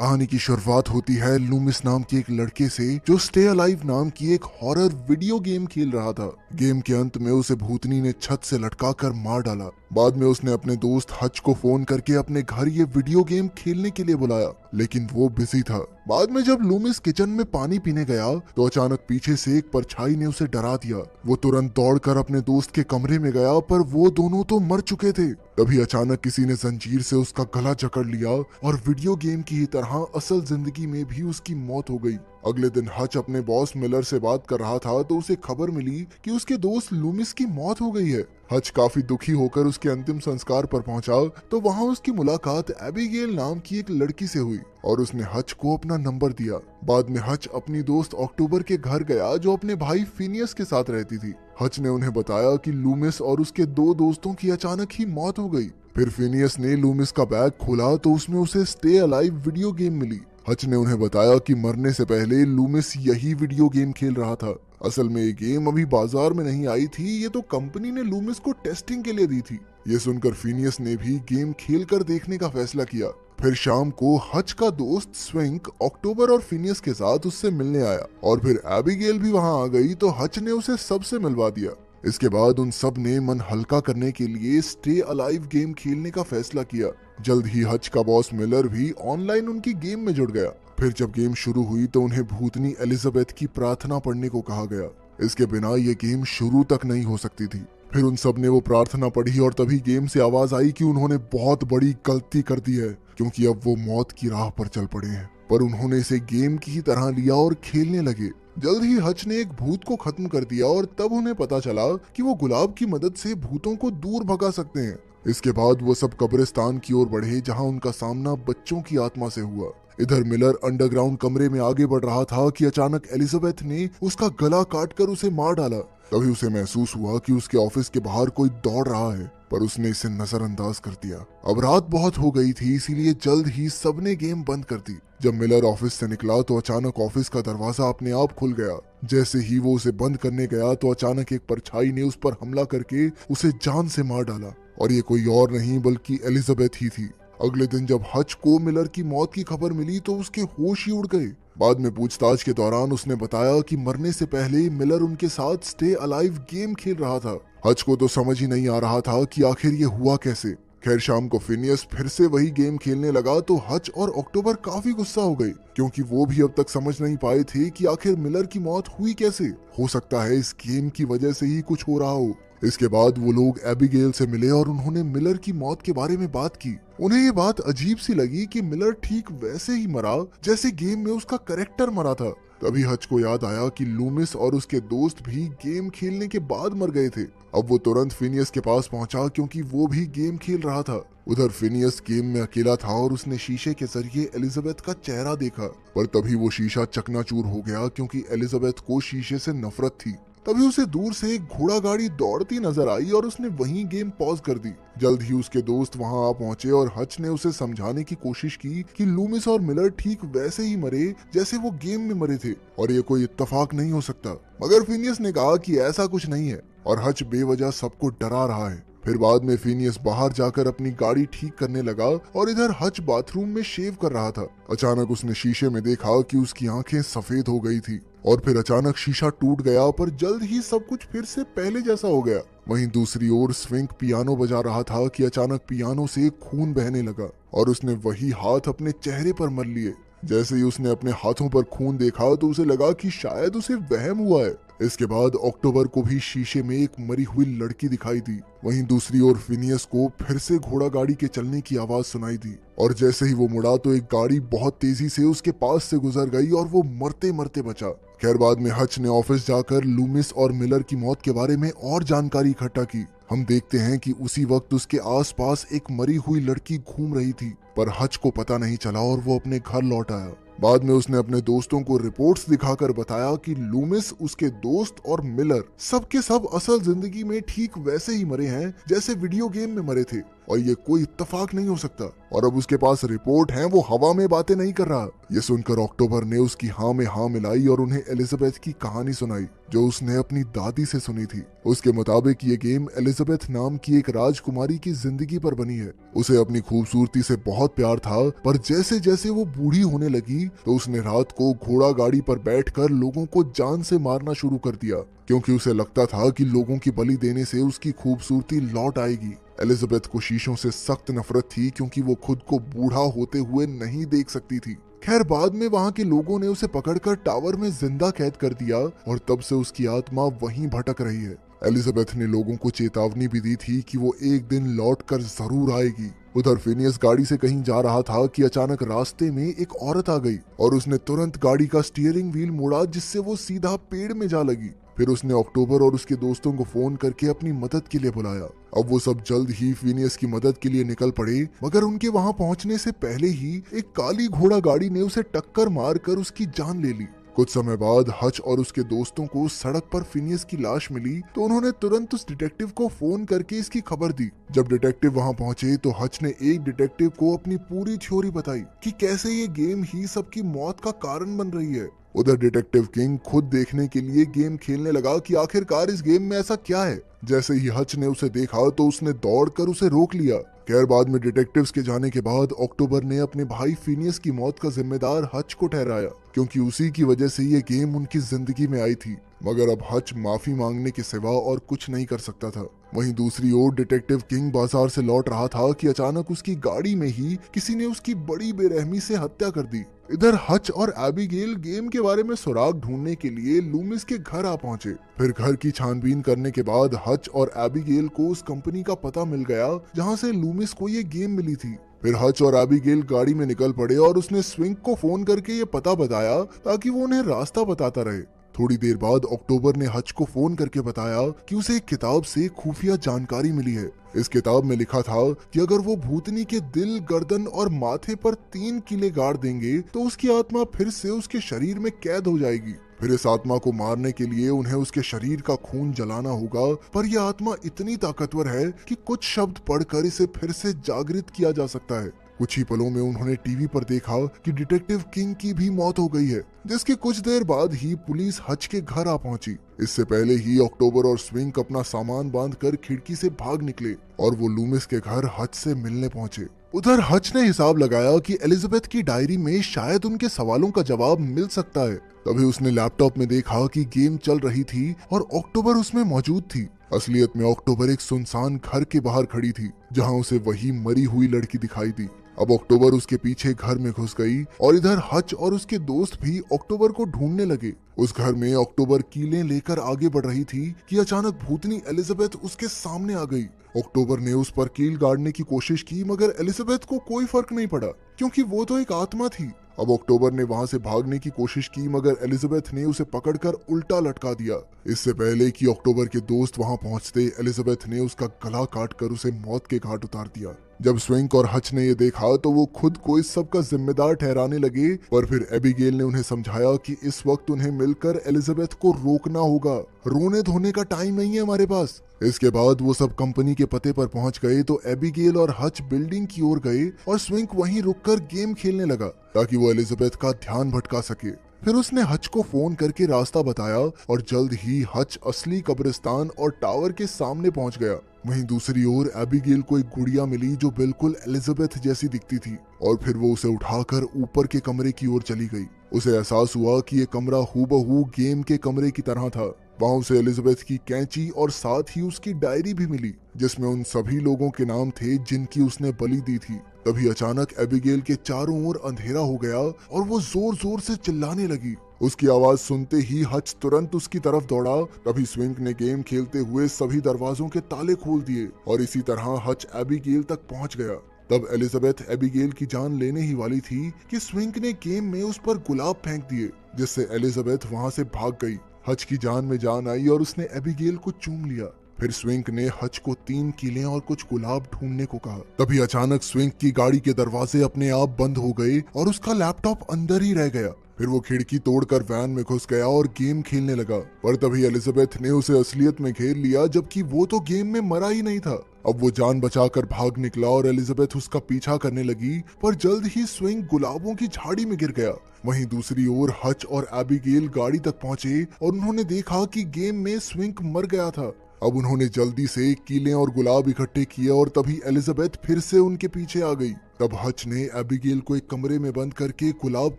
कहानी की शुरुआत होती है लूमिस नाम के एक लड़के से जो स्टे अलाइव नाम की एक हॉरर वीडियो गेम खेल रहा था। गेम के अंत में उसे भूतनी ने छत से लटका कर मार डाला। बाद में उसने अपने दोस्त हच को फोन करके अपने घर ये वीडियो गेम खेलने के लिए बुलाया, लेकिन वो बिजी था। बाद में जब लूमिस किचन में पानी पीने गया तो अचानक पीछे से एक परछाई ने उसे डरा दिया। वो तुरंत दौड़कर अपने दोस्त के कमरे में गया, पर वो दोनों तो मर चुके थे। तभी अचानक किसी ने जंजीर से उसका गला जकड़ लिया और वीडियो गेम की ही तरह असल जिंदगी में भी उसकी मौत हो गई। अगले दिन हच अपने बॉस मिलर से बात कर रहा था तो उसे खबर मिली कि उसके दोस्त लूमिस की मौत हो गई है। हच काफी दुखी होकर उसके अंतिम संस्कार पर पहुंचा तो वहां उसकी मुलाकात एबिगेल नाम की एक लड़की से हुई और उसने हच को अपना नंबर दिया। बाद में हच अपनी दोस्त अक्टूबर के घर गया जो अपने भाई फिनियस के साथ रहती थी। हच ने उन्हें बताया कि लूमिस और उसके दो दोस्तों की अचानक ही मौत हो गई। फिर फिनियस ने लूमिस का बैग खोला तो उसमें उसे स्टे अलाइव वीडियो गेम मिली। हच ने उन्हें बताया कि मरने से पहले लूमिस यही वीडियो गेम खेल रहा था। असल में ये गेम अभी बाजार में नहीं आई थी, ये तो कंपनी ने लूमिस को टेस्टिंग के लिए दी थी। ये सुनकर फिनियस ने भी गेम खेल कर देखने का फैसला किया। फिर शाम को हच का दोस्त स्विंक अक्टूबर और फिनियस के साथ उससे मिलने आया और फिर एबिगेल भी वहां आ गई तो हच ने उसे सबसे मिलवा दिया। इसके बाद उन सब ने मन हल्का करने के लिए स्टे अलाइव गेम खेलने का फैसला किया। जल्द ही हच का बॉस मिलर भी ऑनलाइन उनकी गेम में जुड़ गया। फिर जब गेम शुरू हुई तो उन्हें भूतनी एलिजाबेथ की प्रार्थना पढ़ने को कहा गया। इसके बिना ये गेम शुरू तक नहीं हो सकती थी। फिर उन सब ने वो प्रार्थना पढ़ी और तभी गेम से आवाज आई कि उन्होंने बहुत बड़ी गलती कर दी है, क्योंकि अब वो मौत की राह पर चल पड़े हैं। पर उन्होंने इसे गेम की ही तरह लिया और खेलने लगे। जल्द ही हच ने एक भूत को खत्म कर दिया और तब उन्हें पता चला कि वो गुलाब की मदद से भूतों को दूर भगा सकते हैं। इसके बाद वो सब कब्रिस्तान की ओर बढ़े जहां उनका सामना बच्चों की आत्मा से हुआ। इधर मिलर अंडरग्राउंड कमरे में आगे बढ़ रहा था कि अचानक एलिजाबेथ ने उसका गला काटकर उसे मार डाला। तभी उसे महसूस हुआ कि उसके ऑफिस के बाहर कोई दौड़ रहा है, पर उसने इसे नजरअंदाज कर दिया। अब रात बहुत हो गई थी, इसीलिए जल्द ही सबने गेम बंद कर दी। जब मिलर ऑफिस से निकला तो अचानक ऑफिस का दरवाजा अपने आप खुल गया। जैसे ही वो उसे बंद करने गया तो अचानक एक परछाई ने उस पर हमला करके उसे जान से मार डाला, और ये कोई और नहीं बल्कि एलिजाबेथ ही थी। अगले दिन जब हच को मिलर की मौत की खबर मिली तो उसके होश ही उड़ गए। बाद में पूछताछ के दौरान उसने बताया कि मरने से पहले मिलर उनके साथ स्टे अलाइव गेम खेल रहा था। हच को तो समझ ही नहीं आ रहा था कि आखिर ये हुआ कैसे। खैर शाम को फिनियस फिर से वही गेम खेलने लगा तो हच और अक्टूबर काफी गुस्सा हो गई, क्योंकि वो भी अब तक समझ नहीं पाए थे कि आखिर मिलर की मौत हुई कैसे। हो सकता है इस गेम की वजह से ही कुछ हो रहा हो। इसके बाद वो लोग एबिगेल से मिले और उन्होंने मिलर की मौत के बारे में बात की। उन्हें ये बात अजीब सी लगी कि मिलर ठीक वैसे ही मरा जैसे गेम में उसका कैरेक्टर मरा था। तभी हच को याद आया कि लूमिस और उसके दोस्त भी गेम खेलने के बाद मर गए थे। अब वो तुरंत फिनियस के पास पहुंचा क्योंकि वो भी गेम खेल रहा था। उधर फिनियस गेम में अकेला था और उसने शीशे के जरिए एलिजाबेथ का चेहरा देखा, पर तभी वो शीशा चकनाचूर हो गया क्योंकि एलिजाबेथ को शीशे से नफरत थी। तभी उसे दूर से एक घोड़ा गाड़ी दौड़ती नजर आई और उसने वहीं गेम पॉज कर दी। जल्द ही उसके दोस्त वहां आ पहुंचे और हच ने उसे समझाने की कोशिश की कि लूमिस और मिलर ठीक वैसे ही मरे जैसे वो गेम में मरे थे और ये कोई इत्तेफाक नहीं हो सकता। मगर फिनियस ने कहा कि ऐसा कुछ नहीं है और हच बेवजह सबको डरा रहा है। फिर बाद में फिनियस बाहर जाकर अपनी गाड़ी ठीक करने लगा और इधर हच बाथरूम में शेव कर रहा था। अचानक उसने शीशे में देखा कि उसकी आंखें सफेद हो गई थी और फिर अचानक शीशा टूट गया, पर जल्द ही सब कुछ फिर से पहले जैसा हो गया। वहीं दूसरी ओर स्विंक पियानो बजा रहा था कि अचानक पियानो से खून बहने लगा और उसने वही हाथ अपने चेहरे पर मल लिए। जैसे ही उसने अपने हाथों पर खून देखा तो उसे लगा कि शायद उसे वहम हुआ है। इसके बाद अक्टूबर को भी शीशे में एक मरी हुई लड़की दिखाई दी। वहीं दूसरी ओर फिनियस को फिर से घोड़ा गाड़ी के चलने की आवाज सुनाई दी और जैसे ही वो मुड़ा तो एक गाड़ी बहुत तेजी से उसके पास से गुजर गई और वो मरते मरते बचा। खैर बाद में हच ने ऑफिस जाकर लूमिस और मिलर की मौत के बारे में और जानकारी इकट्ठा की। हम देखते हैं कि उसी वक्त उसके आसपास एक मरी हुई लड़की घूम रही थी, पर हच को पता नहीं चला और वो अपने घर लौट आया। बाद में उसने अपने दोस्तों को रिपोर्ट्स दिखाकर बताया कि लूमिस, उसके दोस्त और मिलर सबके सब असल जिंदगी में ठीक वैसे ही मरे हैं जैसे वीडियो गेम में मरे थे, और ये कोई इत्तेफाक नहीं हो सकता। और अब उसके पास रिपोर्ट है, वो हवा में बातें नहीं कर रहा। ये सुनकर अक्टूबर ने उसकी हाँ में हाँ मिलाई और उन्हें एलिजाबेथ की कहानी सुनाई जो उसने अपनी दादी से सुनी थी। उसके मुताबिक ये गेम एलिजाबेथ नाम की एक राजकुमारी की जिंदगी पर बनी है। उसे अपनी खूबसूरती से बहुत प्यार था, पर जैसे जैसे वो बूढ़ी होने लगी तो उसने रात को घोड़ा गाड़ी पर बैठकर लोगों को जान से मारना शुरू कर दिया, क्योंकि उसे लगता था कि लोगों की बलि देने से उसकी खूबसूरती लौट आएगी। एलिजाबेथ को शीशों से सख्त नफरत थी, क्योंकि वो खुद को बूढ़ा होते हुए नहीं देख सकती थी। खैर, बाद में वहाँ के लोगों ने उसे पकड़कर टावर में जिंदा कैद कर दिया और तब से उसकी आत्मा वहीं भटक रही है। एलिजाबेथ ने लोगों को चेतावनी भी दी थी कि वो एक दिन लौट कर जरूर आएगी। उधर फिनियस गाड़ी से कहीं जा रहा था कि अचानक रास्ते में एक औरत आ गई और उसने तुरंत गाड़ी का स्टीयरिंग व्हील मोड़ा, जिससे वो सीधा पेड़ में जा लगी। फिर उसने अक्टूबर और उसके दोस्तों को फोन करके अपनी मदद के लिए बुलाया। अब वो सब जल्द ही फिनियस की मदद के लिए निकल पड़े, मगर उनके वहां पहुंचने से पहले ही एक काली घोड़ा गाड़ी ने उसे टक्कर मारकर उसकी जान ले ली। कुछ समय बाद हच और उसके दोस्तों को सड़क पर फिनियस की लाश मिली तो उन्होंने तुरंत उस डिटेक्टिव को फोन करके इसकी खबर दी। जब डिटेक्टिव वहां पहुंचे तो हच ने एक डिटेक्टिव को अपनी पूरी थ्योरी बताई कि कैसे ये गेम ही सबकी मौत का कारण बन रही है। उधर डिटेक्टिव किंग खुद देखने के लिए गेम खेलने लगा कि आखिरकार इस गेम में ऐसा क्या है। जैसे ही हच ने उसे देखा तो उसने दौड़कर उसे रोक लिया। खैर, बाद में डिटेक्टिव्स के जाने के बाद अक्टूबर ने अपने भाई फिनियस की मौत का जिम्मेदार हच को ठहराया, क्योंकि उसी की वजह से ये गेम उनकी जिंदगी में आई थी। मगर अब हच माफी मांगने के सिवा और कुछ नहीं कर सकता था। वहीं दूसरी ओर डिटेक्टिव किंग बाजार से लौट रहा था कि अचानक उसकी गाड़ी में ही किसी ने उसकी बड़ी बेरहमी से हत्या कर दी। इधर हच और एबिगेल गेम के बारे में सुराग ढूंढने के लिए लूमिस के घर आ पहुंचे। फिर घर की छानबीन करने के बाद हच और एबिगेल को उस कंपनी का पता मिल गया जहां से लूमिस को ये गेम मिली थी। फिर हच और एबिगेल गाड़ी में निकल पड़े और उसने स्विंग को फोन करके ये पता बताया ताकि वो उन्हें रास्ता बताता रहे। थोड़ी देर बाद अक्टूबर ने हच को फोन करके बताया कि उसे एक किताब से खुफिया जानकारी मिली है। इस किताब में लिखा था कि अगर वो भूतनी के दिल, गर्दन और माथे पर 3 किले गाड़ देंगे तो उसकी आत्मा फिर से उसके शरीर में कैद हो जाएगी। फिर इस आत्मा को मारने के लिए उन्हें उसके शरीर का खून जलाना होगा, पर यह आत्मा इतनी ताकतवर है कि कुछ शब्द पढ़कर इसे फिर से जागृत किया जा सकता है। कुछ ही पलों में उन्होंने टीवी पर देखा कि डिटेक्टिव किंग की भी मौत हो गई है, जिसके कुछ देर बाद ही पुलिस हच के घर आ पहुंची। इससे पहले ही अक्टूबर और स्विंग अपना सामान बांधकर खिड़की से भाग निकले और वो लूमिस के घर हच से मिलने पहुंचे। उधर हच ने हिसाब लगाया कि एलिजाबेथ की डायरी में शायद उनके सवालों का जवाब मिल सकता है। तभी उसने लैपटॉप में देखा कि गेम चल रही थी और अक्टूबर उसमें मौजूद थी। असलियत में अक्टूबर एक सुनसान घर के बाहर खड़ी थी, जहां उसे वही मरी हुई लड़की दिखाई दी। अब अक्टूबर उसके पीछे घर में घुस गई और इधर हच और उसके दोस्त भी अक्टूबर को ढूंढने लगे। उस घर में अक्टूबर कीलें लेकर आगे बढ़ रही थी कि अचानक भूतनी एलिजाबेथ उसके सामने आ गई। अक्टूबर ने उस पर कील गाड़ने की कोशिश की, मगर एलिजाबेथ को कोई फर्क नहीं पड़ा, क्योंकि वो तो एक आत्मा थी। अब अक्टूबर ने वहां से भागने की कोशिश की, मगर एलिजाबेथ ने उसे पकड़कर उल्टा लटका दिया। इससे पहले कि अक्टूबर के दोस्त वहां पहुंचते, एलिजाबेथ ने उसका गला काटकर उसे मौत के घाट उतार दिया। जब स्विंक और हच ने ये देखा तो वो खुद को इस सब का जिम्मेदार ठहराने लगे, पर फिर एबिगेल ने उन्हें समझाया कि इस वक्त उन्हें मिलकर एलिजाबेथ को रोकना होगा। रोने धोने का टाइम नहीं है हमारे पास। इसके बाद वो सब कंपनी के पते पर पहुंच गए तो एबिगेल और हच बिल्डिंग की ओर गए और स्विंक वहीं रुककर गेम खेलने लगा ताकि वो एलिजाबेथ का ध्यान भटका सके। फिर उसने हच को फोन करके रास्ता बताया और जल्द ही हच असली कब्रिस्तान और टावर के सामने पहुंच गया। वहीं दूसरी ओर एबिगेल को एक गुड़िया मिली जो बिल्कुल एलिजाबेथ जैसी दिखती थी और फिर वो उसे उठाकर ऊपर के कमरे की ओर चली गई। उसे एहसास हुआ कि ये कमरा हूबहू गेम के कमरे की तरह था। वहां उसे एलिजाबेथ की कैंची और साथ ही उसकी डायरी भी मिली, जिसमें उन सभी लोगों के नाम थे जिनकी उसने बलि दी थी। तभी अचानक एबिगेल के चारों ओर अंधेरा हो गया और वो जोर जोर से चिल्लाने लगी। उसकी आवाज सुनते ही हच तुरंत उसकी तरफ दौड़ा। तभी स्विंक ने गेम खेलते हुए सभी दरवाजों के ताले खोल दिए और इसी तरह हच एबिगेल तक पहुंच गया। तब एलिजाबेथ एबिगेल की जान लेने ही वाली थी कि स्विंक ने गेम में उस पर गुलाब फेंक दिए, जिससे एलिजाबेथ वहां से भाग गई। हच की जान में जान आई और उसने एबिगेल को चूम लिया। फिर स्विंक ने हच को 3 कीलें और कुछ गुलाब ढूंढने को कहा। तभी अचानक स्विंक की गाड़ी के दरवाजे अपने आप बंद हो गए और उसका लैपटॉप अंदर ही रह गया। फिर वो खिड़की तोड़कर वैन में घुस गया और गेम खेलने लगा। पर तभी एलिजाबेथ ने उसे असलियत में घेर लिया, जबकि वो तो गेम में मरा ही नहीं था। अब वो जान बचाकर भाग निकला और एलिजाबेथ उसका पीछा करने लगी, पर जल्द ही स्विंग गुलाबों की झाड़ी में गिर गया। वहीं दूसरी ओर हच और एबिगेल गाड़ी तक पहुंचे और उन्होंने देखा कि गेम में स्विंग मर गया था। अब उन्होंने जल्दी से कीलें और गुलाब इकट्ठे किए और तभी एलिजाबेथ फिर से उनके पीछे आ गई। तब हच ने एबिगेल को एक कमरे में बंद करके गुलाब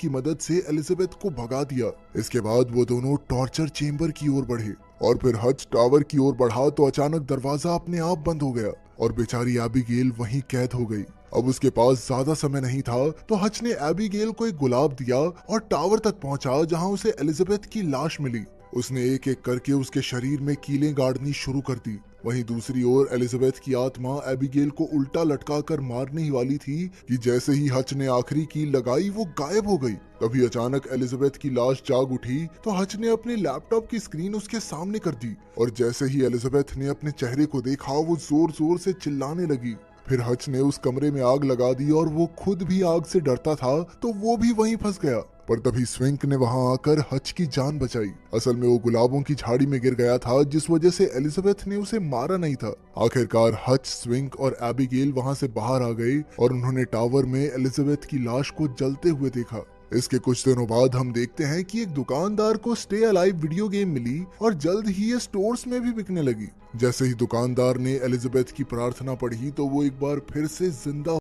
की मदद से एलिजाबेथ को भगा दिया। इसके बाद वो दोनों टॉर्चर चेंबर की ओर बढ़े और फिर हच टावर की ओर बढ़ा तो अचानक दरवाजा अपने आप बंद हो गया और बेचारी एबिगेल वहीं कैद हो गई। अब उसके पास ज्यादा समय नहीं था तो हच ने एबिगेल को एक गुलाब दिया और टावर तक पहुंचा, जहां उसे एलिजाबेथ की लाश मिली। उसने एक एक करके उसके शरीर में कीलें गाड़नी शुरू कर दी। वहीं दूसरी ओर एलिजाबेथ की आत्मा एबिगेल को उल्टा लटकाकर मारने ही वाली थी कि जैसे ही हच ने आखिरी कील लगाई वो गायब हो गई। तभी अचानक एलिजाबेथ की लाश जाग उठी तो हच ने अपने लैपटॉप की स्क्रीन उसके सामने कर दी और जैसे ही एलिजाबेथ ने अपने चेहरे को देखा वो जोर जोर से चिल्लाने लगी। फिर हच ने उस कमरे में आग लगा दी और वो खुद भी आग से डरता था तो वो भी वहीं फंस गया। पर तभी स्विंक ने वहां आकर हच की जान बचाई। असल में वो गुलाबों की झाड़ी में गिर गया था, जिस वजह से एलिजाबेथ ने उसे मारा नहीं था। आखिरकार हच, स्विंक और एबिगेल वहां से बाहर आ गए और उन्होंने टावर में एलिजाबेथ की लाश को जलते हुए देखा। इसके कुछ दिनों बाद हम देखते हैं कि एक दुकानदार को स्टे अलाइव वीडियो गेम मिली और जल्द ही ये स्टोर्स में भी बिकने लगी। जैसे ही दुकानदार ने एलिजाबेथ की प्रार्थना पढ़ी तो वो एक बार फिर से जिंदा